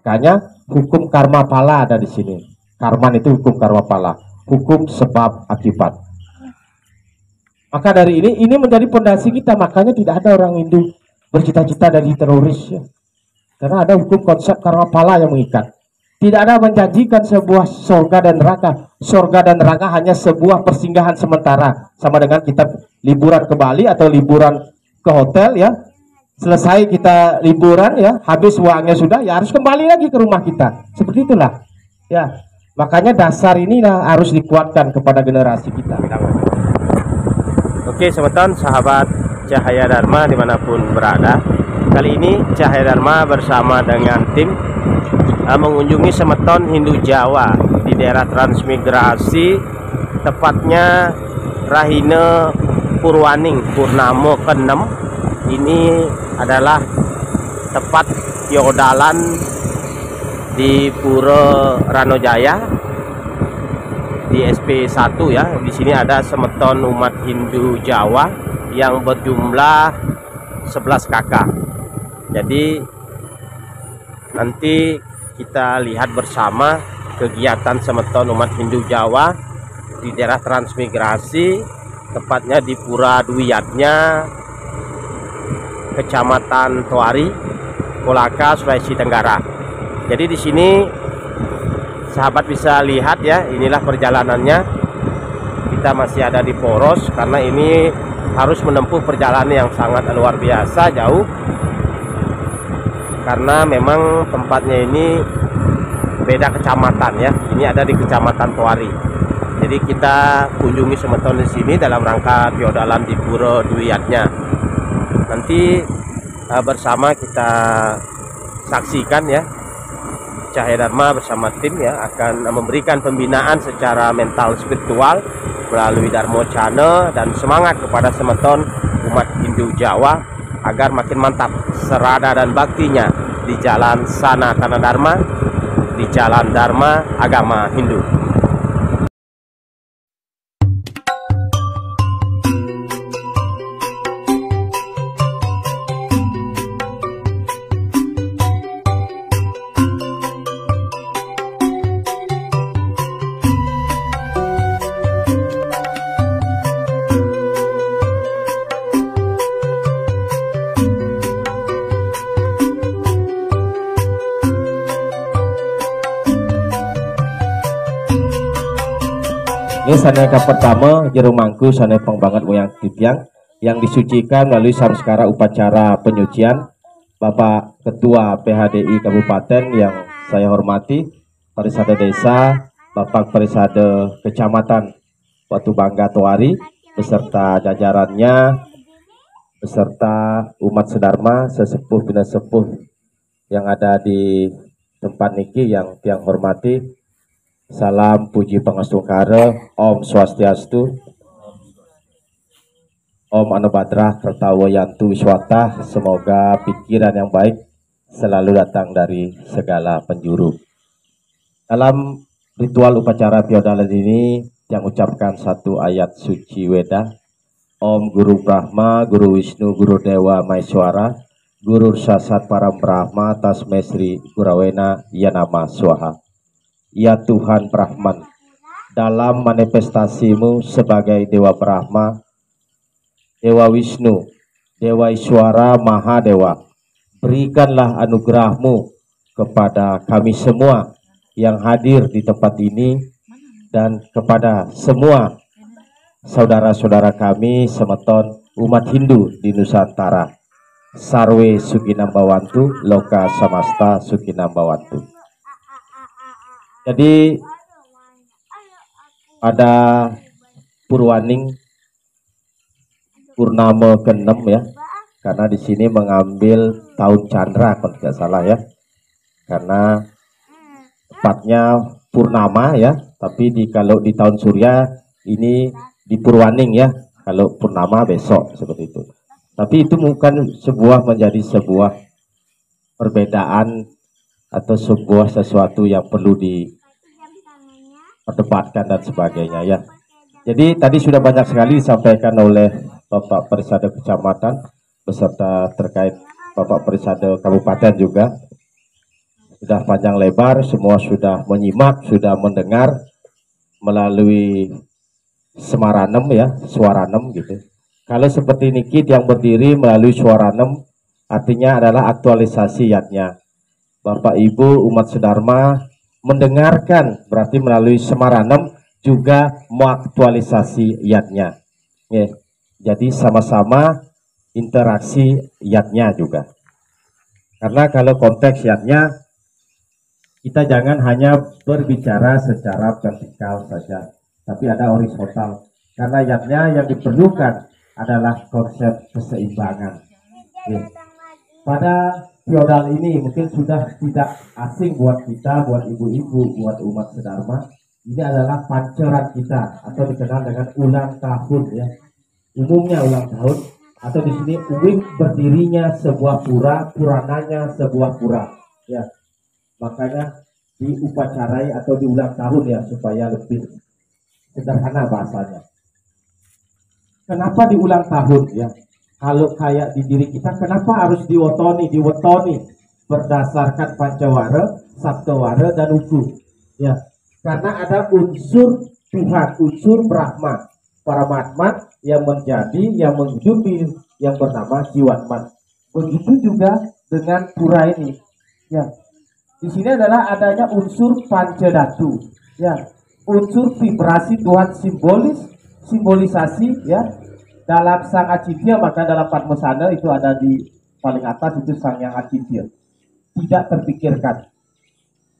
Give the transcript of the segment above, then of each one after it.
Makanya hukum karma pala ada di sini. Karman itu hukum karma pala, hukum sebab akibat. Maka dari ini menjadi fondasi kita. Makanya tidak ada orang Hindu bercita-cita dari teroris ya. Karena ada hukum konsep karma pala yang mengikat. Tidak ada menjanjikan sebuah surga dan neraka. Surga dan neraka hanya sebuah persinggahan sementara. Sama dengan kita liburan ke Bali atau liburan ke hotel ya. Selesai kita liburan ya, habis uangnya sudah, ya harus kembali lagi ke rumah kita. Seperti itulah. Ya, makanya dasar ini harus dikuatkan kepada generasi kita. Oke, teman-teman, sahabat Cahaya Dharma dimanapun berada. Kali ini Cahaya Dharma bersama dengan tim mengunjungi Semeton Hindu Jawa di daerah transmigrasi, tepatnya Rahina Purwaning Purnamo ke-6. Ini adalah tepat Yodalan di Pura Ranojaya di SP1 ya. Di sini ada Semeton umat Hindu Jawa yang berjumlah 11 kakak. Jadi nanti kita lihat bersama kegiatan Semeton umat Hindu Jawa di daerah transmigrasi, tepatnya di Pura Dwiyatnya, Kecamatan Toari, Kolaka, Sulawesi Tenggara. Jadi di sini sahabat bisa lihat ya, inilah perjalanannya. Kita masih ada di Poros karena ini harus menempuh perjalanan yang sangat luar biasa jauh. Karena memang tempatnya ini beda kecamatan ya. Ini ada di Kecamatan Toari. Jadi kita kunjungi Semeton di sini dalam rangka Piodalan di Pura Dwiyatnya. Nanti bersama kita saksikan ya, Cahaya Dharma bersama tim ya akan memberikan pembinaan secara mental spiritual melalui Dharma Channel dan semangat kepada Semeton umat Hindu Jawa agar makin mantap serada dan baktinya di jalan Sanatana Dharma, di jalan Dharma agama Hindu. Ini saneka pertama jero mangku sanepang banget moyang titiang yang disucikan melalui samskara upacara penyucian Bapak Ketua PHDI Kabupaten yang saya hormati, Parisade Desa, Bapak Parisade Kecamatan Batu Bangga Toari beserta jajarannya, beserta umat sedharma, sesepuh bina sepuh yang ada di tempat niki yang tiang hormati. Salam puji pangestungkara, Om Swastiastu, Om Anubhadrah Kertawa Yantu Wiswata. Semoga pikiran yang baik selalu datang dari segala penjuru. Dalam ritual upacara Piodalan ini yang ucapkan satu ayat suci Weda, Om Guru Brahma, Guru Wisnu, Guru Dewa Maeswara, Guru Sasat Param Brahma, Tasmai Sri Gurawena Yanama Swaha. Ya Tuhan Brahman, dalam manifestasimu sebagai Dewa Brahma, Dewa Wisnu, Dewa Iswara Mahadewa, berikanlah anugerahmu kepada kami semua yang hadir di tempat ini dan kepada semua saudara-saudara kami Semeton umat Hindu di Nusantara. Sarwe Sukinambawantu, Loka Samasta Sukinambawantu. Jadi pada Purwaning Purnama ke-6 ya, karena di sini mengambil tahun Chandra kalau tidak salah ya, karena tepatnya Purnama ya, tapi kalau di tahun Surya ini di Purwaning ya, kalau Purnama besok seperti itu. Tapi itu bukan menjadi sebuah perbedaan atau sebuah sesuatu yang perlu diperdebatkan dan sebagainya ya. Jadi tadi sudah banyak sekali disampaikan oleh Bapak Parisade Kecamatan beserta terkait Bapak Parisade Kabupaten juga. sudah panjang lebar, semua sudah menyimak, sudah mendengar melalui Semaranem ya, Suaranem gitu. Kalau seperti Nikit yang berdiri melalui Suaranem, artinya adalah aktualisasi yatnya. Bapak Ibu umat Sedharma mendengarkan, berarti melalui Semaranem juga mengaktualisasi yatnya. Ya. Jadi sama-sama interaksi yatnya juga. Karena kalau konteks yatnya, kita jangan hanya berbicara secara vertikal saja, tapi ada horizontal. Karena yatnya yang diperlukan adalah konsep keseimbangan. Ya. Pada feodal ini mungkin sudah tidak asing buat kita, buat ibu-ibu, buat umat Sedharma. Ini adalah panceran kita atau dikenal dengan ulang tahun ya. Umumnya ulang tahun atau di sini uwing berdirinya sebuah pura, purananya sebuah pura. Ya. Makanya diupacarai atau diulang tahun ya supaya lebih sederhana bahasanya. Kenapa diulang tahun ya? Kalau kayak di diri kita, kenapa harus diwetoni berdasarkan Pancawara, Saptawara, dan Uku? Ya, karena ada unsur Tuhan, unsur Brahma, Paramatma yang menjadi, yang menghidupi, yang bernama Jiwatman. Begitu juga dengan pura ini. Ya, di sini adalah adanya unsur Pancadatu. Ya, unsur vibrasi Tuhan simbolisasi ya. Dalam Sang Acitya, maka dalam Padmasana itu ada di paling atas itu Sang Yang Acitya. Tidak terpikirkan.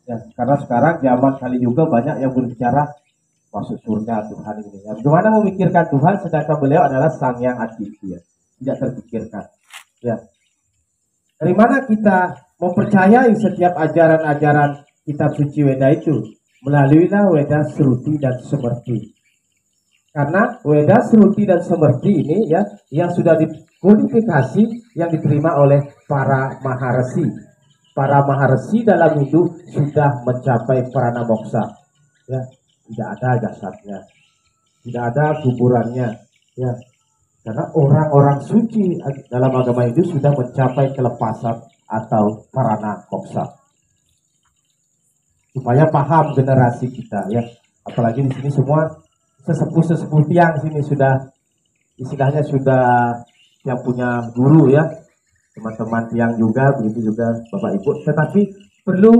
Ya, karena sekarang zaman kali juga banyak yang berbicara masuk surga Tuhan ini. Ya, bagaimana memikirkan Tuhan sedangkan beliau adalah Sang Yang Acitya. Tidak terpikirkan. Ya. Dari mana kita mempercayai setiap ajaran-ajaran kitab suci Weda itu? Melalui Weda, Sruti, dan Semerti. Karena Weda, Sruti, dan Semerti ini ya yang sudah dikodifikasi yang diterima oleh para maharesi. Para maharesi dalam Hindu sudah mencapai prana moksa. Ya, tidak ada jasadnya, tidak ada kuburannya. Ya, karena orang-orang suci dalam agama Hindu sudah mencapai kelepasan atau prana moksa. Supaya paham generasi kita ya, apalagi di sini semua sesepuh tiang sini sudah istilahnya sudah yang punya guru ya, teman-teman tiang juga, begitu juga Bapak Ibu. Tetapi perlu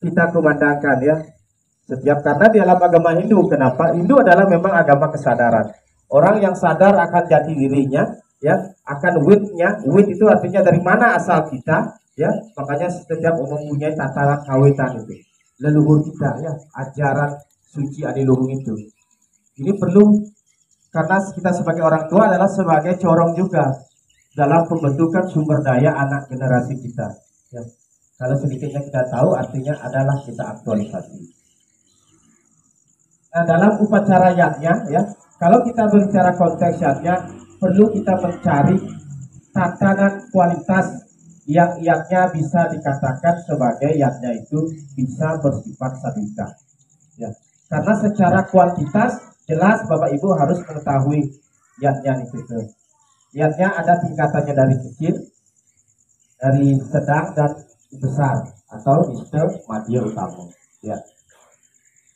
kita kumandangkan ya, setiap karena di dalam agama Hindu, kenapa? Hindu adalah memang agama kesadaran. Orang yang sadar akan jati dirinya ya, akan witnya. Wit itu artinya dari mana asal kita ya, makanya setiap mempunyai tataran kawitan itu. Leluhur kita ya, ajaran suci adiluhung itu. Ini perlu karena kita sebagai orang tua adalah sebagai corong juga dalam pembentukan sumber daya anak generasi kita. Ya. Kalau sedikitnya kita tahu artinya adalah kita aktualisasi. Nah, dalam upacara yatnya ya, kalau kita berbicara konteks yatnya perlu kita mencari tatanan kualitas yang yatnya bisa dikatakan sebagai yatnya itu bisa bersifat sadika. Ya. Karena secara kuantitas jelas Bapak Ibu harus mengetahui yatnya itu. Yatnya ada tingkatannya dari kecil, dari sedang, dan besar atau Nista, Madya, Utama. Ya.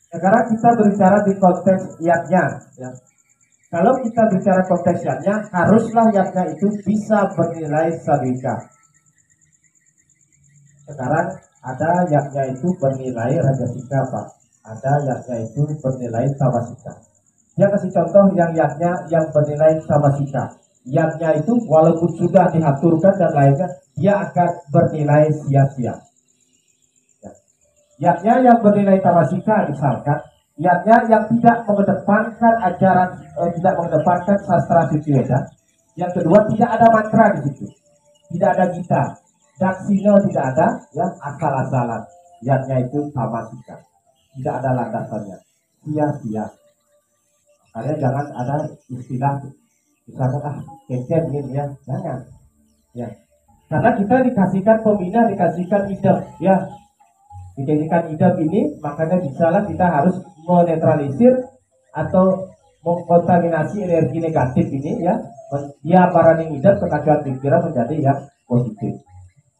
Sekarang kita berbicara di konteks yatnya. Ya. Kalau kita bicara konteks yatnya, haruslah yatnya itu bisa bernilai sadika. Sekarang ada yatnya itu bernilai rajasika, Pak. Ada yatnya itu bernilai tamasika. Dia kasih contoh yang yatnya yang bernilai tamasika. Yatnya itu walaupun sudah diaturkan dan lainnya, dia akan bernilai sia-sia. Ya. Yatnya yang bernilai tamasika misalkan, yatnya yang tidak mengedepankan ajaran, tidak mengedepankan sastra suci Weda. Yang kedua, tidak ada mantra di situ, tidak ada gita, daksina tidak ada, ya asal-asalan. Yatnya itu tamasika, tidak ada landasannya, sia-sia. Kalian jangan ada istilah misalkan kecen gitu ya, jangan ya, karena kita dikasihkan pembina, dikasihkan idam ya, dikasihkan idam ini, makanya bisalah kita harus menetralisir atau mengkontaminasi energi negatif ini ya, dia paraning idam pengacuan pikiran menjadi yang positif.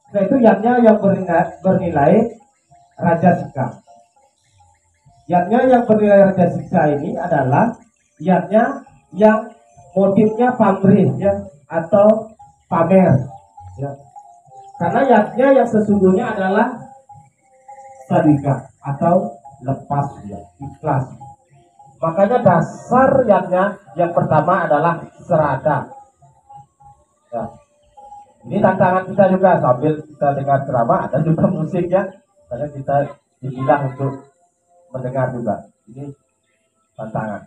Nah itu yatnya yang bernilai Rajasika. Yatnya yang bernilai Rajasika ini adalah yatnya yang motifnya pamrih ya, atau pamer ya. Karena yatnya yang sesungguhnya adalah sadika atau lepas ya, ikhlas. Makanya dasar yatnya yang pertama adalah serada ya. Ini tantangan kita juga, sambil kita dengar ceramah ada juga musik ya, karena kita dibilang untuk mendengar juga. Ini tantangan.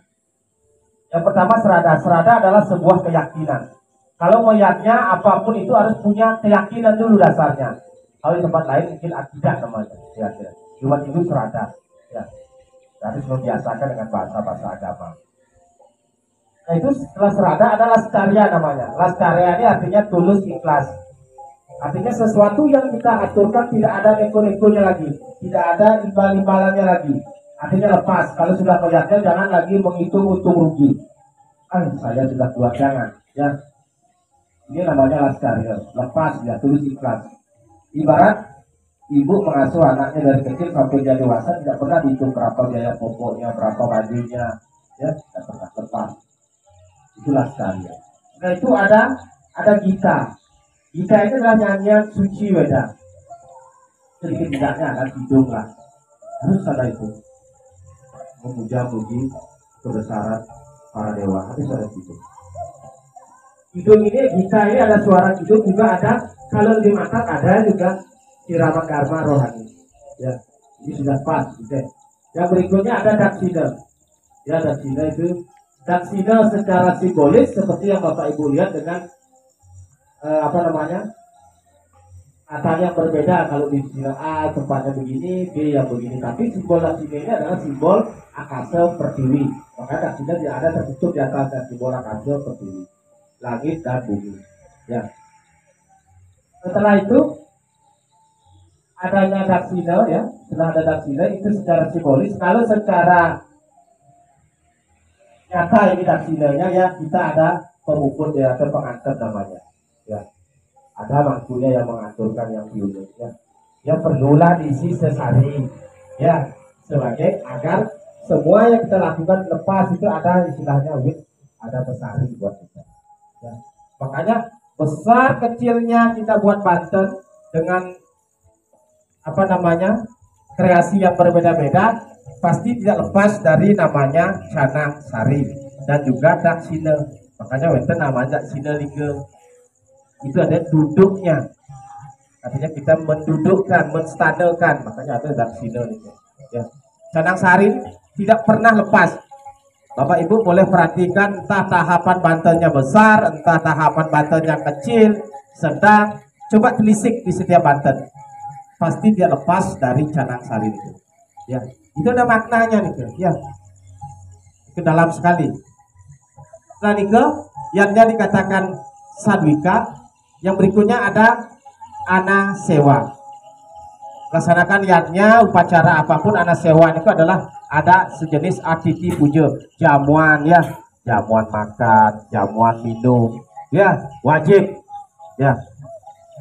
Yang pertama serada. Serada adalah sebuah keyakinan. Kalau meyatnya apapun itu harus punya keyakinan dulu dasarnya. Kalau di tempat lain mungkin akidah namanya keyakinan. Cuma itu serada. Ya. Harus membiasakan dengan bahasa-bahasa agama. Nah itu setelah serada ada laskarya namanya. Laskarya ini artinya tulus ikhlas. Artinya sesuatu yang kita aturkan tidak ada neko-nekonya lagi, tidak ada imbal-imbalannya lagi. Artinya lepas. Kalau sudah melihatnya jangan lagi menghitung untung rugi. Saya sudah keluar, jangan. Ya, ini namanya laskarya. Lepas ya, tulus ikhlas. Ibarat ibu mengasuh anaknya dari kecil sampai dia dewasa tidak pernah dihitung berapa biaya pokoknya, berapa bajunya, ya, tidak pernah lepas. Itulah sekali. Nah itu ada gita. Gita itu adalah nyanyian suci Weda. Sedikit tidaknya ada hidung lah. Harus ada itu. Memuja-muji kebesaran para dewa. Harus ada hidung. Hidung ini, gita ini ada suara hidung juga ada. Kalau di mata ada juga irama karma rohani. Ya, ini sudah pas. Gitu. Yang berikutnya ada daksina. Ya, daksina itu. Daksina secara simbolis seperti yang Bapak Ibu lihat dengan kata yang berbeda. Kalau di sila A tempatnya begini, B yang begini. Tapi simbol daksina ini adalah simbol akasa pertiwi. Maka daksina tidak ada tertutup di atas dan simbol akasa pertiwi, langit dan bumi. Ya. Setelah itu adanya daksina ya. Setelah ada daksina itu secara simbolis. Kalau secara nyata ini daksinanya ya, kita ada pemukul ya, atau pengantar namanya ya, ada mangkunya yang mengaturkan yang biunya ya, yang perlulah diisi sesari ya, sebagai agar semua yang kita lakukan lepas itu ada istilahnya wit, ada pesari buat kita ya. Makanya besar kecilnya kita buat Banten dengan kreasi yang berbeda-beda, pasti tidak lepas dari namanya Canang Sari dan juga daksina. Makanya wenten namanya daksina lingga. Itu ada duduknya. Artinya kita mendudukkan, menstanakan. Makanya ada daksina lingga. Ya. Canang Sari tidak pernah lepas. Bapak Ibu boleh perhatikan entah tahapan Bantennya besar, entah tahapan Bantennya kecil, sedang. Coba telisik di setiap Banten. Pasti dia lepas dari Canang Sari itu. Ya. Itu ada maknanya nih, ya. Itu dalam sekali. Setelah itu, yang dikatakan sadwika. Yang berikutnya ada ana sewa. Laksanakan yatnya upacara apapun ana sewa itu adalah ada sejenis atiti puja, jamuan ya, jamuan makan, jamuan minum, ya wajib, ya.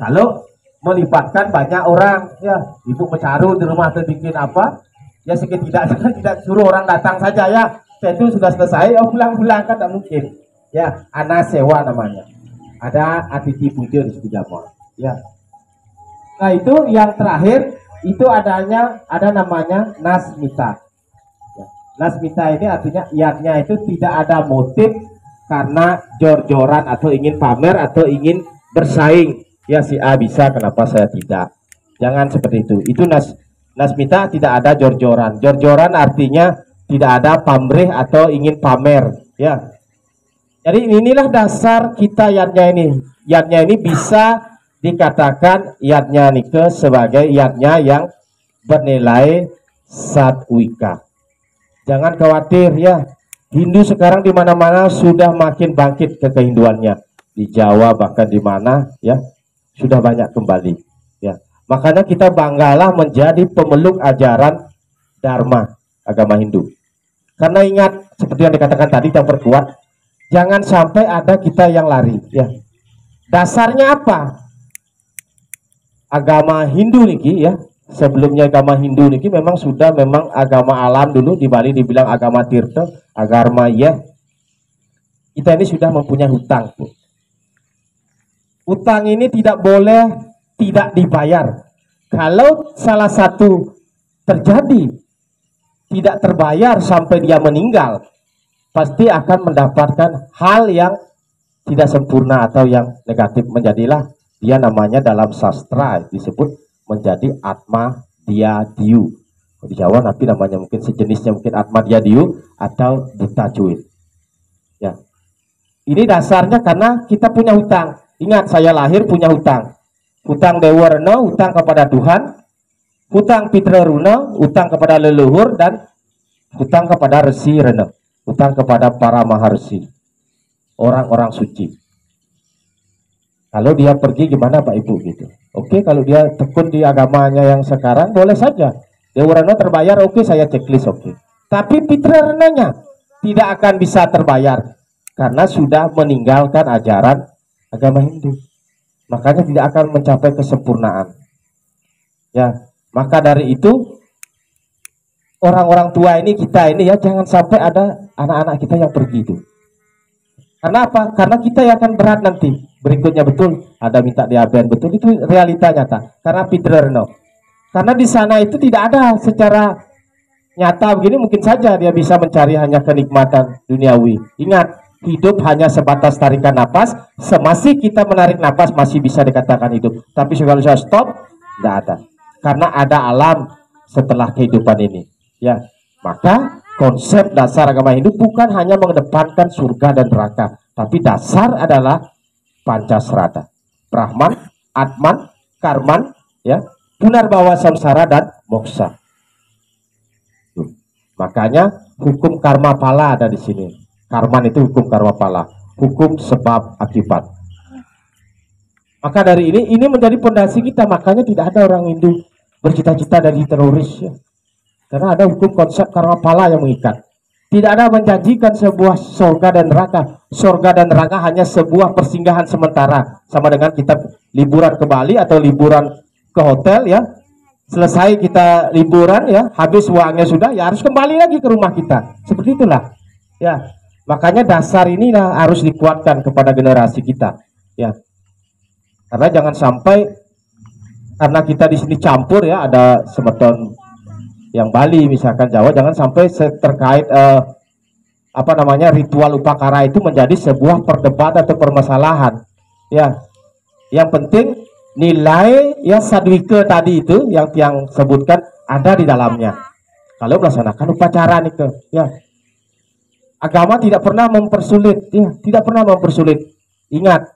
Kalau melibatkan banyak orang, ya, ibu mecaru di rumah atau bikin apa? Ya setidaknya tidak suruh orang datang saja ya. Itu sudah selesai, pulang-pulang kan tidak mungkin. Ya, ana sewa namanya. Ada atiti puja di situ jamuan. Ya. Nah itu yang terakhir itu ada namanya nasmita. Ya. Nasmita ini artinya yatnya itu tidak ada motif karena jor-joran atau ingin pamer atau ingin bersaing. Ya si A bisa, kenapa saya tidak? Jangan seperti itu. Itu nasmita tidak ada jor-joran. Jor-joran artinya tidak ada pamrih atau ingin pamer, ya. Jadi inilah dasar kita yatnya ini. Yatnya ini bisa dikatakan yatnya nike sebagai yatnya yang bernilai satwika. Jangan khawatir ya. Hindu sekarang di mana-mana sudah makin bangkit ke kehinduannya. Di Jawa bahkan di mana ya sudah banyak kembali. Ya. Makanya kita banggalah menjadi pemeluk ajaran Dharma, agama Hindu. Karena ingat, seperti yang dikatakan tadi, kita perkuat, jangan sampai ada kita yang lari. Ya. Dasarnya apa? Agama Hindu nih, ya, sebelumnya agama Hindu ini memang sudah memang agama alam dulu, di Bali dibilang agama Tirta, agama ya. Kita ini sudah mempunyai hutang. Hutang ini tidak boleh tidak dibayar. Kalau salah satu terjadi tidak terbayar sampai dia meninggal, pasti akan mendapatkan hal yang tidak sempurna atau yang negatif. Menjadilah dia namanya dalam sastra disebut menjadi atma dia diu. Di Jawa tapi namanya mungkin sejenisnya, mungkin atma dia diu atau buta cuit. Ya, ini dasarnya karena kita punya hutang. Ingat, saya lahir punya hutang. Hutang Dewa Rena, hutang kepada Tuhan, hutang Pitra Runa, hutang kepada leluhur, dan hutang kepada Resi Rena, hutang kepada para maharsi, orang-orang suci. Kalau dia pergi gimana Pak Ibu gitu? Oke, kalau dia tekun di agamanya yang sekarang boleh saja. Dewa Rena terbayar, oke, saya checklist, oke. Tapi Pitra Renanya tidak akan bisa terbayar karena sudah meninggalkan ajaran agama Hindu. Makanya tidak akan mencapai kesempurnaan. Ya, maka dari itu orang-orang tua ini, kita ini ya, jangan sampai ada anak-anak kita yang pergi itu. Karena apa? Karena kita yang akan berat nanti. Berikutnya betul, ada minta diaben, betul, itu realita nyata. Karena Pidrerno. Karena di sana itu tidak ada secara nyata begini, mungkin saja dia bisa mencari hanya kenikmatan duniawi. Ingat, hidup hanya sebatas tarikan napas. Semasih kita menarik napas masih bisa dikatakan hidup. Tapi kalau saya stop, tidak ada. Karena ada alam setelah kehidupan ini. Ya, maka konsep dasar agama Hindu bukan hanya mengedepankan surga dan neraka, tapi dasar adalah Pancasrata, Brahman, Atman, Karman, ya, Punarbawa Samsara dan Moksa. Makanya hukum karma pala ada di sini. Karman itu hukum karma pala, hukum sebab akibat. Maka dari ini menjadi pondasi kita. Makanya tidak ada orang Hindu bercita-cita dari teroris, ya. Karena ada hukum konsep karma pala yang mengikat. Tidak ada menjanjikan sebuah surga dan neraka. Surga dan neraka hanya sebuah persinggahan sementara. Sama dengan kita liburan ke Bali atau liburan ke hotel, ya. Selesai kita liburan, ya, habis uangnya sudah, ya harus kembali lagi ke rumah kita. Seperti itulah. Ya. Makanya dasar ini harus dikuatkan kepada generasi kita, ya. Karena jangan sampai karena kita di sini campur, ya, ada semeton yang Bali misalkan Jawa, jangan sampai terkait ritual upakara itu menjadi sebuah perdebatan atau permasalahan, ya. Yang penting nilai, ya, sadwika tadi itu yang sebutkan ada di dalamnya kalau melaksanakan upacara nih, ya. Agama tidak pernah mempersulit, ya, tidak pernah mempersulit. Ingat,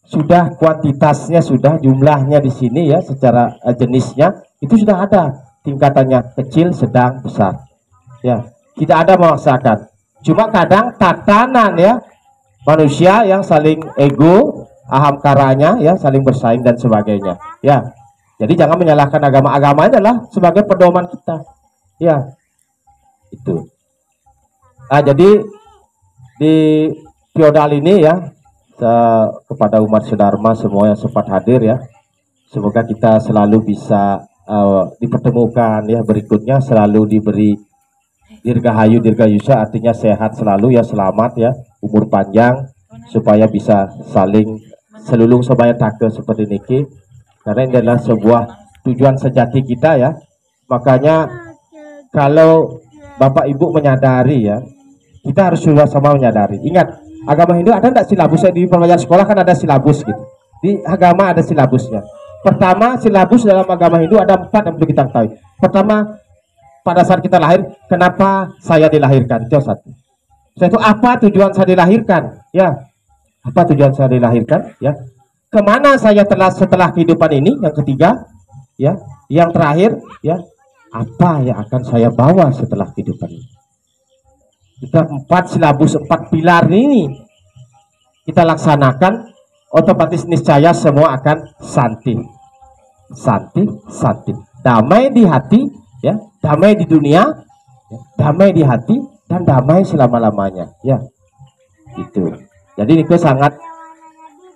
sudah kuantitasnya, sudah jumlahnya di sini, ya, secara jenisnya itu sudah ada tingkatannya, kecil, sedang, besar, ya. Tidak ada memaksakan. Cuma kadang tatanan, ya, manusia yang saling ego, ahamkaranya, ya, saling bersaing dan sebagainya, ya. Jadi jangan menyalahkan agama. Agama adalah sebagai pedoman kita, ya, itu. Nah, jadi di feodal ini, ya, kepada umat Sedharma semua yang sempat hadir, ya, semoga kita selalu bisa dipertemukan, ya, berikutnya selalu diberi dirgahayu dirgayusa, artinya sehat selalu, ya, selamat, ya, umur panjang, supaya bisa saling selulung sebaya take seperti niki, karena ini adalah sebuah tujuan sejati kita, ya. Makanya kalau Bapak Ibu menyadari, ya, kita harus juga sama menyadari. Ingat, agama Hindu ada tidak silabusnya? Di pelajaran sekolah kan ada silabus gitu. Di agama ada silabusnya. Pertama, silabus dalam agama Hindu ada 4 yang perlu kita ketahui. Pertama, pada saat kita lahir, kenapa saya dilahirkan? Itu satu. Itu apa tujuan saya dilahirkan? Ya, apa tujuan saya dilahirkan? Ya, kemana saya setelah kehidupan ini? Yang ketiga, ya, yang terakhir, ya, apa yang akan saya bawa setelah kehidupan ini? Kita 4 silabus, 4 pilar ini kita laksanakan, otomatis niscaya semua akan santi, damai di hati, ya, damai di dunia, ya, damai di hati, dan damai selama-lamanya, ya, itu. Jadi itu sangat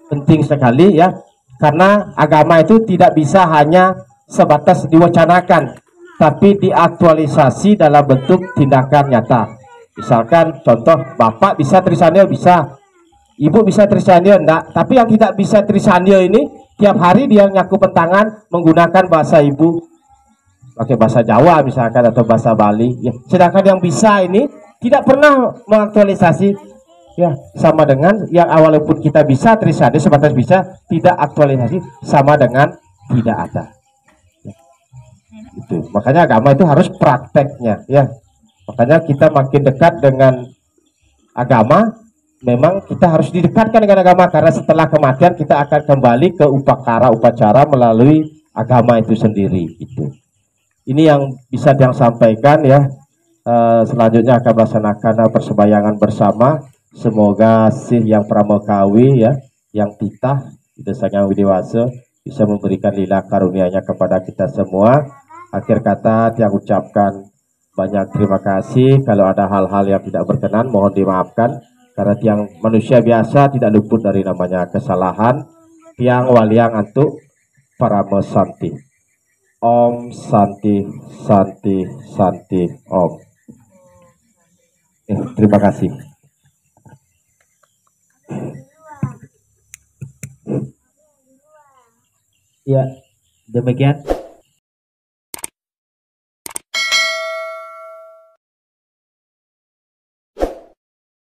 penting sekali, ya, karena agama itu tidak bisa hanya sebatas diwacanakan, tapi diaktualisasi dalam bentuk tindakan nyata. Misalkan contoh, bapak bisa Trisanio, bisa, ibu bisa Trisanio, enggak, tapi yang tidak bisa Trisanio ini tiap hari dia nyaku pentangan menggunakan bahasa ibu, pakai bahasa Jawa misalkan atau bahasa Bali ya. Sedangkan yang bisa ini tidak pernah mengaktualisasi ya, sama dengan yang walaupun kita bisa Trisanio sebatas bisa, tidak aktualisasi sama dengan tidak ada ya. Itu makanya agama itu harus prakteknya ya. Makanya kita makin dekat dengan agama, memang kita harus didekatkan dengan agama, karena setelah kematian kita akan kembali ke upacara melalui agama itu sendiri. Itu ini yang bisa yang sampaikan ya. Selanjutnya akan melaksanakan persembayangan bersama. Semoga sih yang pramukawi ya, yang titah di Desa Yang Widiwasa bisa memberikan lila karunia-Nya kepada kita semua. Akhir kata yang ucapkan banyak terima kasih. Kalau ada hal-hal yang tidak berkenan mohon dimaafkan, karena tiang manusia biasa tidak luput dari namanya kesalahan. Tiang waliang antuk para mesanti. Om Santi Santi Santi Om. Terima kasih. Ya, demikian